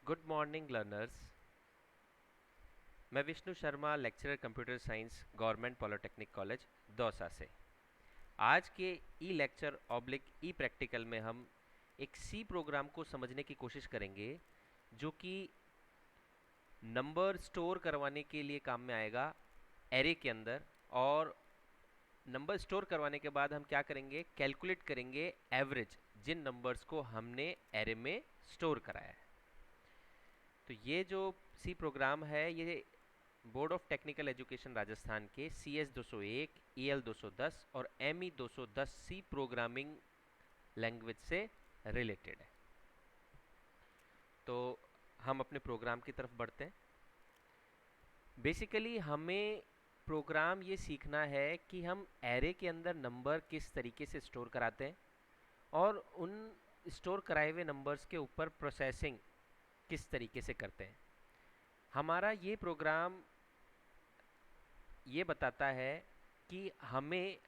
Good morning learners. मैं Vishnu Sharma, lecturer computer science, government polytechnic college Dausa से। आज के e lecture oblique e practical में हम एक सी प्रोग्राम को समझने की कोशिश करेंगे जो कि नंबर स्टोर करवाने के लिए काम में आएगा एरे के अंदर। और नंबर स्टोर करवाने के बाद हम क्या करेंगे, कैलकुलेट करेंगे एवरेज जिन नंबर्स को हमने एरे में स्टोर कराया है। तो ये जो सी प्रोग्राम है ये board of technical education Rajasthan के CS 201, EL 210 और ME 210 सी प्रोग्रामिंग लैंग्वेज से रिलेटेड है। तो हम अपने प्रोग्राम की तरफ बढ़ते हैं। बेसिकली हमें प्रोग्राम ये सीखना है कि हम एरे के अंदर नंबर किस तरीके से स्टोर कराते हैं और उन स्टोर कराए हुए नंबर्स के ऊपर प्रोसेसिंग किस तरीके से करते हैं। हमारा ये प्रोग्राम ये बताता है कि हमें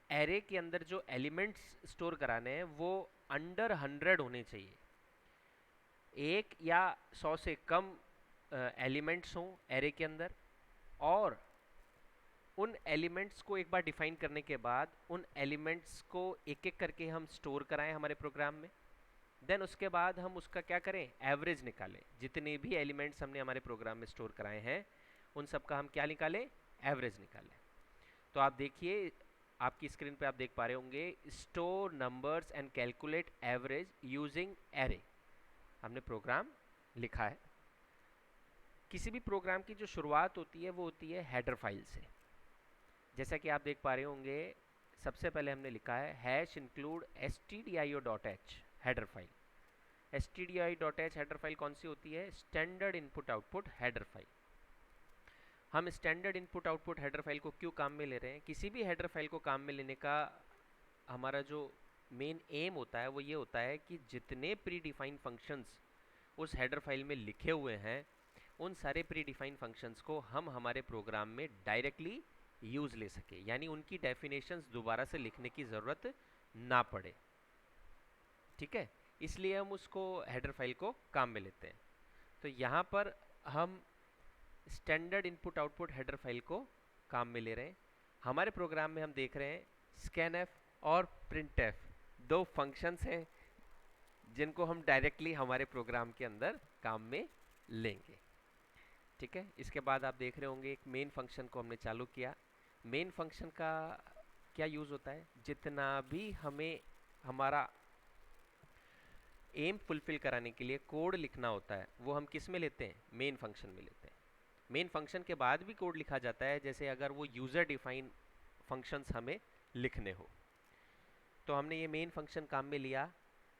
एरे के अंदर जो एलिमेंट्स स्टोर कराने हैं वो अंडर 100 होने चाहिए। एक या 100 से कम एलिमेंट्स हों एरे के अंदर, और उन एलिमेंट्स को एक बार डिफाइन करने के बाद उन एलिमेंट्स को एक एक करके हम स्टोर कराएं हमारे प्रोग्राम में। देन उसके बाद हम उसका क्या करें, एवरेज निकालें। जितने भी एलिमेंट्स हमने हमारे प्रोग्राम में स्टोर कराए हैं उन सब का हम क्या निकालें, एवरेज निकालें। तो आप देखिए, आपकी स्क्रीन पे आप देख पा रहे होंगे, store numbers and calculate average using array हमने प्रोग्राम लिखा है। किसी भी प्रोग्राम की जो शुरुआत होती है वो होती है हेडर फाइल से। जैसा कि आप देख पा रहे होंगे, सबसे पहले हमने लिखा है hash include stdio.h header file. stdio.h header file कौन सी होती है, standard input output header file. हम standard input output header file को क्यों काम में ले रहे हैं, किसी भी हेडर फाइल को काम में लेने का हमारा जो मेन एम होता है वो ये होता है कि जितने प्री डिफाइन फंक्शंस उस हेडर फाइल में लिखे हुए हैं उन सारे प्री डिफाइन फंक्शंस को हम हमारे प्रोग्राम में डायरेक्टली यूज़ ले सके, यानी उनकी डेफिनेशंस दोबारा से लिखने की ज़रूरत ना पड़े। ठीक है, इसलिए हम उसको हेडर फाइल को काम में लेते हैं। तो यहाँ पर हम standard input output header file को काम में ले रहे हैं। हमारे प्रोग्राम में हम देख रहे हैं स्कैनएफ और प्रिंटएफ दो फंक्शंस हैं जिनको हम डायरेक्टली हमारे प्रोग्राम के अंदर काम में लेंगे। ठीक है, इसके बाद आप देख रहे होंगे एक मेन फंक्शन को हमने चालू किया। मेन फंक्शन का क्या यूज़ होता है, जितना भी हमें हमारा एम फुलफिल कराने के लिए कोड लिखना होता है वो हम किस में लेते हैं, मेन फंक्शन में लेते हैं। मेन फंक्शन के बाद भी कोड लिखा जाता है, जैसे अगर वो यूज़र डिफाइन फंक्शंस हमें लिखने हो। तो हमने ये मेन फंक्शन काम में लिया।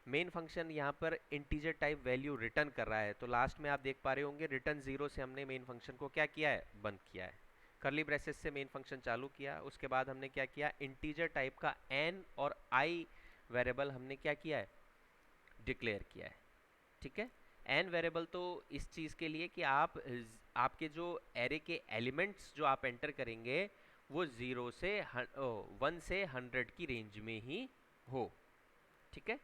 मेन फंक्शन यहाँ पर इंटीजर टाइप वैल्यू रिटर्न कर रहा है, तो लास्ट में आप देख पा रहे होंगे रिटर्न 0 से हमने मेन फंक्शन को क्या किया है, बंद किया है। करली ब्रेसेस से मेन फंक्शन चालू किया, उसके बाद हमने क्या किया, इंटीजर टाइप का n और i वेरिएबल हमने क्या किया है, डिक्लेयर किया है। ठीक है, एन वेरिएबल तो इस चीज़ के लिए कि आपके जो एरे के एलिमेंट्स जो आप एंटर करेंगे वो 0 से 1 से 100 की रेंज में ही हो। ठीक है,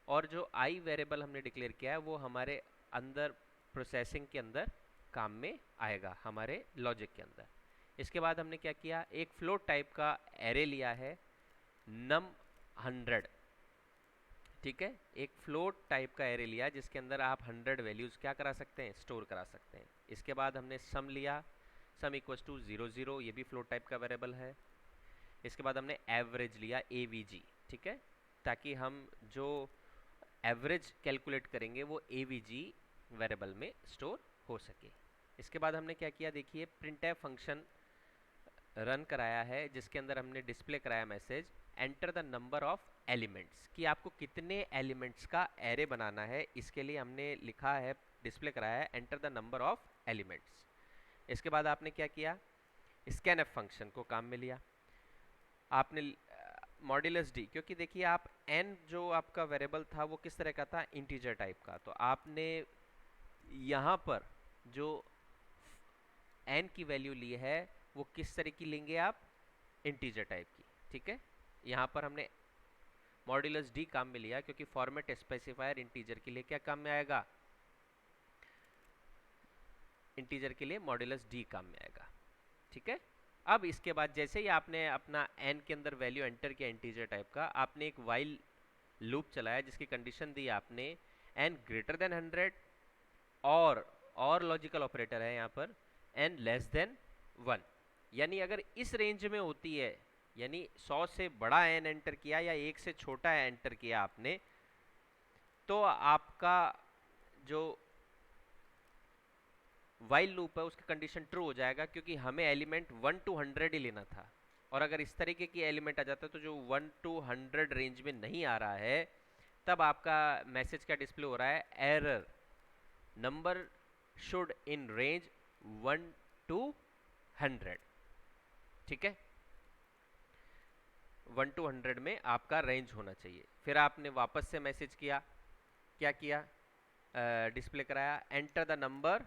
और जो आई वेरिएबल हमने डिक्लेयर किया है वो हमारे अंदर प्रोसेसिंग के अंदर काम में आएगा, हमारे लॉजिक के अंदर। इसके बाद हमने क्या किया, एक फ्लोट टाइप का एरे लिया है num100। ठीक है, एक फ्लोट टाइप का एरे लिया जिसके अंदर आप 100 वैल्यूज़ क्या करा सकते हैं, स्टोर करा सकते हैं। इसके बाद हमने सम लिया, सम इक्वल्स टू 0 0, ये भी फ्लोट टाइप का वेरिएबल है। इसके बाद हमने एवरेज लिया AVG। ठीक है, ताकि हम जो एवरेज कैलकुलेट करेंगे वो AVG वेरिएबल में स्टोर हो सके। इसके बाद हमने क्या किया, देखिए प्रिंटफ फंक्शन रन कराया है जिसके अंदर हमने डिस्प्ले कराया message enter the number of elements, कि आपको कितने एलिमेंट्स का एरे बनाना है। इसके लिए हमने लिखा है, डिस्प्ले कराया है enter the number of elements. इसके बाद आपने क्या किया, स्कैनएफ फंक्शन को काम में लिया। आपने मॉड्यूलस डी, क्योंकि देखिए आप n जो आपका वेरिएबल था वो किस तरह का था, इंटीजर टाइप का, तो आपने यहाँ पर जो n की वैल्यू ली है वो किस तरह की लेंगे आप, इंटीजर टाइप की। ठीक है, यहाँ पर हमने मॉड्यूलस डी काम में लिया क्योंकि फॉर्मेट स्पेसिफायर इंटीजर के लिए क्या काम में आएगा, इंटीजर के लिए मॉड्यूलस डी काम में आएगा। ठीक है, अब इसके बाद जैसे ही आपने अपना n के अंदर वैल्यू एंटर किया इंटीजर टाइप का, आपने एक वाइल लूप चलाया जिसकी कंडीशन दी आपने n ग्रेटर देन 100 और लॉजिकल ऑपरेटर है यहाँ पर n लेस देन 1, यानी अगर इस रेंज में होती है, यानी 100 से बड़ा n एंटर किया या 1 से छोटा एंटर किया आपने, तो आपका जो वाइल लूप है उसका कंडीशन ट्रू हो जाएगा, क्योंकि हमें एलिमेंट 1 to 100 ही लेना था। और अगर इस तरीके की एलिमेंट आ जाता है तो जो 1 to 100 रेंज में नहीं आ रहा है, तब आपका मैसेज क्या डिस्प्ले हो रहा है, error number should in range 1 to 100। ठीक है, 1 to 100 में आपका रेंज होना चाहिए। फिर आपने वापस से मैसेज किया, क्या किया, डिस्प्ले कराया एंटर द नंबर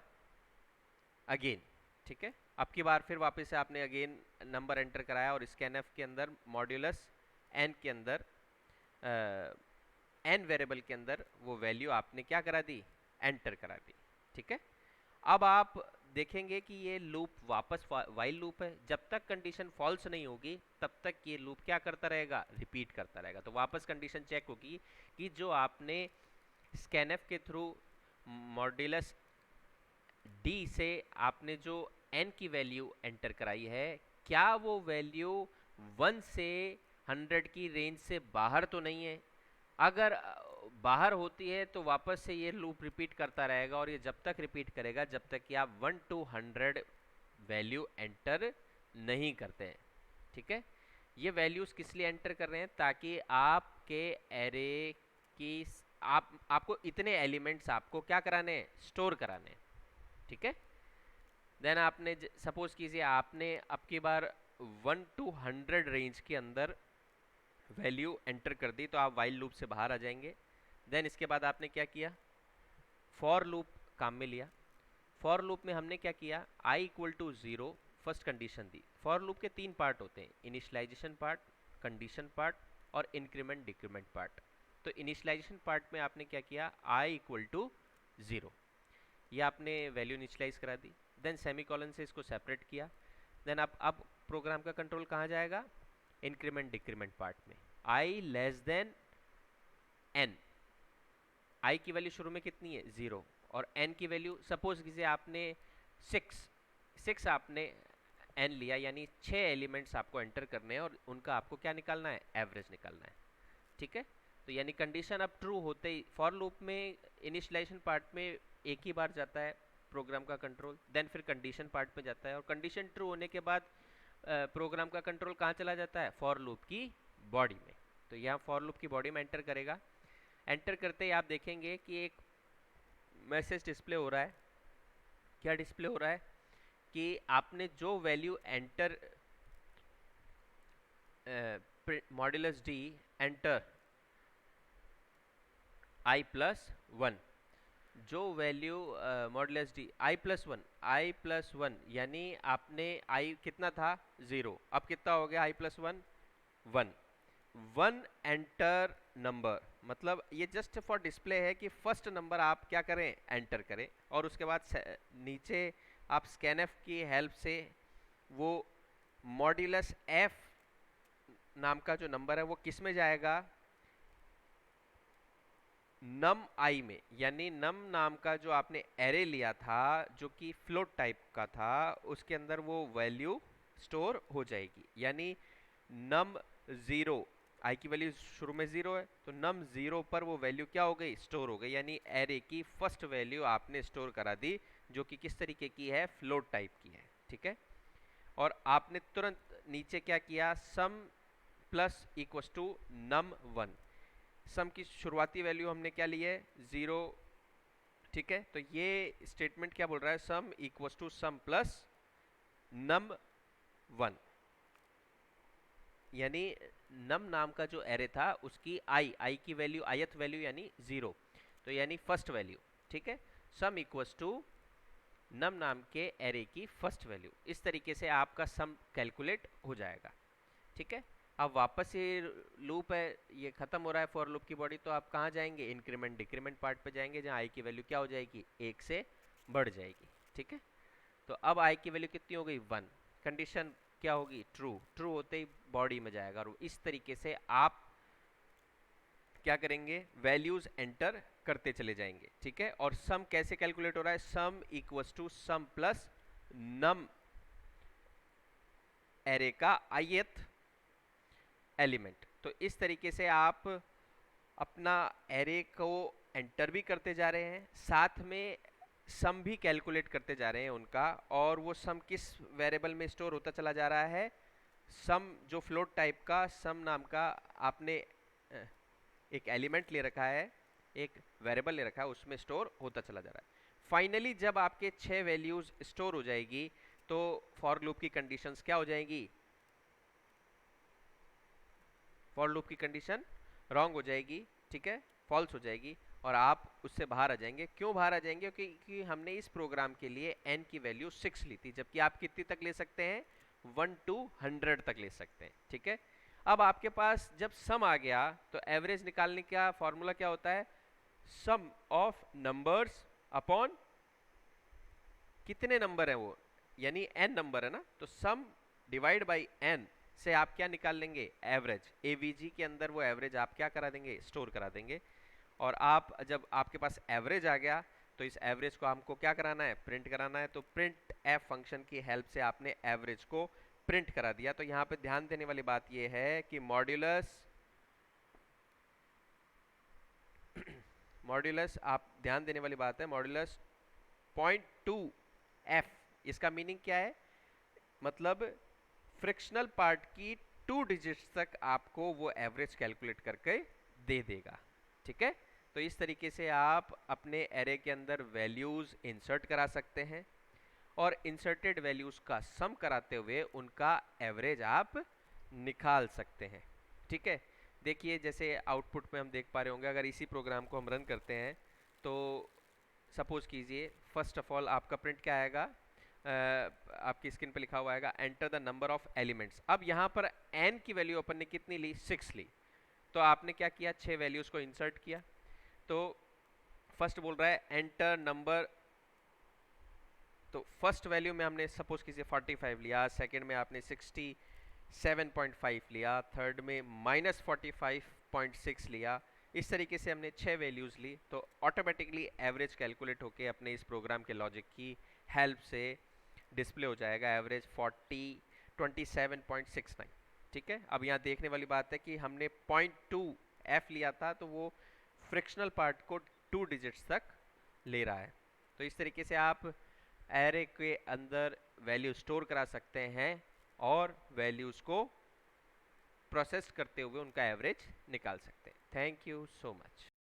अगेन। ठीक है, अब की बार फिर वापस से आपने अगेन नंबर एंटर कराया और स्कैनफ के अंदर मॉड्यूलस n के अंदर n वेरिएबल के अंदर वो वैल्यू आपने क्या करा दी, एंटर करा दी। ठीक है, अब आप देखेंगे कि ये लूप वापस वाइल लूप है, जब तक कंडीशन फॉल्स नहीं होगी तब तक ये लूप क्या करता रहेगा, रिपीट करता रहेगा। तो वापस कंडीशन चेक होगी कि जो आपने स्कैनफ के थ्रू मॉड्यूलस डी से आपने जो n की वैल्यू एंटर कराई है, क्या वो वैल्यू 1 से 100 की रेंज से बाहर तो नहीं है। अगर बाहर होती है तो वापस से ये लूप रिपीट करता रहेगा, और ये जब तक रिपीट करेगा जब तक कि आप 1 to 100 वैल्यू एंटर नहीं करते हैं। ठीक है, ये वैल्यूज किस लिए एंटर कर रहे हैं, ताकि आपके एरे की आपको इतने एलिमेंट्स आपको क्या कराने हैं, स्टोर कराने हैं। ठीक है, देन आपने सपोज कीजिए आपने अब की बार 1 to 100 रेंज के अंदर वैल्यू एंटर कर दी, तो आप वाइल लूप से बाहर आ जाएंगे। देन इसके बाद आपने क्या किया, फॉर लूप काम में लिया। फॉर लूप में हमने क्या किया, i equal to 0 first condition दी। फॉर लूप के 3 पार्ट होते हैं, इनिशियलाइजेशन पार्ट, कंडीशन पार्ट और इंक्रीमेंट डिक्रीमेंट पार्ट। तो इनिशियलाइजेशन पार्ट में आपने क्या किया, i इक्वल टू 0, ये आपने वैल्यू इनिशियलाइज करा दी। देन सेमीकोलन से इसको सेपरेट किया। देन अब प्रोग्राम का कंट्रोल कहाँ जाएगा, इंक्रीमेंट डिक्रीमेंट पार्ट में। i less than n, i की वैल्यू शुरू में कितनी है, 0, और n की वैल्यू सपोज कीजिए आपने 6 आपने n लिया, यानी 6 एलिमेंट्स आपको एंटर करने हैं और उनका आपको क्या निकालना है, एवरेज निकालना है। ठीक है, तो यानी कंडीशन अब ट्रू होते ही फॉर लूप में इनिशियलाइजेशन पार्ट में एक ही बार जाता है प्रोग्राम का कंट्रोल, देन फिर कंडीशन पार्ट में जाता है, और कंडीशन ट्रू होने के बाद प्रोग्राम का कंट्रोल कहाँ चला जाता है, फॉर लूप की बॉडी में। तो यहाँ फॉर लूप की बॉडी में एंटर करेगा। एंटर करते ही आप देखेंगे कि एक मैसेज डिस्प्ले हो रहा है। क्या डिस्प्ले हो रहा है कि आपने जो value enter modulus D enter i plus 1, जो value modulus D i plus 1 यानी आपने i कितना था, 0, अब कितना हो गया i प्लस 1, 1 एंटर नंबर, मतलब ये जस्ट फॉर डिस्प्ले है कि फर्स्ट नंबर आप क्या करें, एंटर करें, और उसके बाद नीचे आप स्कैनफ की हेल्प से वो मॉड्यूलस f नाम का जो नंबर है वो किस में जाएगा, नम आई में, यानी नम नाम का जो आपने एरे लिया था जो कि फ्लोट टाइप का था, उसके अंदर वो वैल्यू स्टोर हो जाएगी। यानी नम 0, आई की वैल्यू शुरू में 0 है, तो नम 0 पर वो वैल्यू क्या हो गई, स्टोर हो गई, यानी एरे की फर्स्ट वैल्यू आपने स्टोर करा दी, जो कि किस तरीके की है, फ्लोट टाइप की है। ठीक है, और आपने तुरंत नीचे क्या किया, सम प्लस इक्वस टू नम 1, सम की शुरुआती वैल्यू हमने क्या ली है, 0। ठीक है, तो ये स्टेटमेंट क्या बोल रहा है, sum equals to sum plus num 1, यानी नम नाम का जो एरे था उसकी आई की वैल्यू, ith वैल्यू यानी 0, तो यानी फर्स्ट वैल्यू। ठीक है, सम इक्वल्स टू नम नाम के एरे की फर्स्ट वैल्यू। इस तरीके से आपका सम कैलकुलेट हो जाएगा। ठीक है, अब वापस ये लूप है, ये खत्म हो रहा है फॉर लूप की बॉडी, तो आप कहाँ जाएंगे, इंक्रीमेंट डिक्रीमेंट पार्ट पे जाएंगे, जहाँ आई की वैल्यू क्या हो जाएगी, 1 से बढ़ जाएगी। ठीक है, तो अब i की वैल्यू कितनी हो गई 1। कंडीशन क्या होगी, ट्रू। ट्रू होते ही बॉडी में जाएगा। और इस तरीके से आप क्या करेंगे, वैल्यूज एंटर करते चले जाएंगे। ठीक है, और सम कैसे कैलकुलेट हो रहा है, sum equals to sum plus num array का ith एलिमेंट। तो इस तरीके से आप अपना एरे को एंटर भी करते जा रहे हैं, साथ में सम भी कैलकुलेट करते जा रहे हैं उनका। और वो सम किस वेरिएबल में स्टोर होता चला जा रहा है, सम जो फ्लोट टाइप का सम नाम का आपने एक एलिमेंट ले रखा है, एक वेरिएबल ले रखा है, उसमें स्टोर होता चला जा रहा है। फाइनली जब आपके 6 वैल्यूज स्टोर हो जाएगी तो फॉर लूप की कंडीशंस क्या हो जाएगी, फॉर लूप की कंडीशन रॉन्ग हो जाएगी। ठीक है, फॉल्स हो जाएगी और आप उससे बाहर आ जाएंगे। क्यों बाहर आ जाएंगे, क्योंकि हमने इस प्रोग्राम के लिए n की वैल्यू 6 ली थी, जबकि आप कितनी तक ले सकते हैं, 1 to 100 तक ले सकते हैं। ठीक है, अब आपके पास जब सम आ गया तो एवरेज निकालने का फॉर्मूला क्या होता है, सम ऑफ नंबर्स अपॉन कितने नंबर है वो, यानी n नंबर है ना, तो सम डिवाइड बाई n से आप क्या निकाल लेंगे, एवरेज। एवीजी के अंदर वो एवरेज आप क्या करा देंगे, स्टोर करा देंगे। और आप जब आपके पास एवरेज आ गया तो इस एवरेज को हमको क्या कराना है, प्रिंट कराना है। तो प्रिंट एफ फंक्शन की हेल्प से आपने एवरेज को प्रिंट करा दिया। तो यहाँ पे ध्यान देने वाली बात ये है कि मॉड्यूलस मॉड्यूलस आप ध्यान देने वाली बात है, मॉड्यूलस 0.2f, इसका मीनिंग क्या है, मतलब फ्रिक्शनल पार्ट की 2 डिजिट्स तक आपको वो एवरेज कैलकुलेट करके दे देगा। ठीक है, तो इस तरीके से आप अपने एरे के अंदर वैल्यूज इंसर्ट करा सकते हैं और इंसर्टेड वैल्यूज का सम कराते हुए उनका एवरेज आप निकाल सकते हैं। ठीक है, देखिए जैसे आउटपुट में हम देख पा रहे होंगे, अगर इसी प्रोग्राम को हम रन करते हैं तो सपोज कीजिए फर्स्ट ऑफ ऑल आपका प्रिंट क्या आएगा, आपकी स्क्रीन पे लिखा हुआ आएगा enter the number of elements. अब यहाँ पर n की वैल्यू अपन ने कितनी ली, 6 ली। तो आपने क्या किया, 6 वैल्यूज को इंसर्ट किया। तो फर्स्ट बोल रहा है एंटर नंबर, तो फर्स्ट वैल्यू में हमने सपोज कीजिए 45 लिया, सेकंड में आपने 67.5 लिया, थर्ड में -45.6 लिया। इस तरीके से हमने 6 वैल्यूज ली। तो ऑटोमेटिकली एवरेज कैलकुलेट होके अपने इस प्रोग्राम के लॉजिक की हेल्प से डिस्प्ले हो जाएगा एवरेज 27.69। ठीक है, अब यहाँ देखने वाली बात है कि हमने 0.2f लिया था, तो वो फ्रिक्शनल पार्ट को 2 डिजिट्स तक ले रहा है। तो इस तरीके से आप एरे के अंदर वैल्यू स्टोर करा सकते हैं और वैल्यूज को प्रोसेस करते हुए उनका एवरेज निकाल सकते हैं। Thank you so much.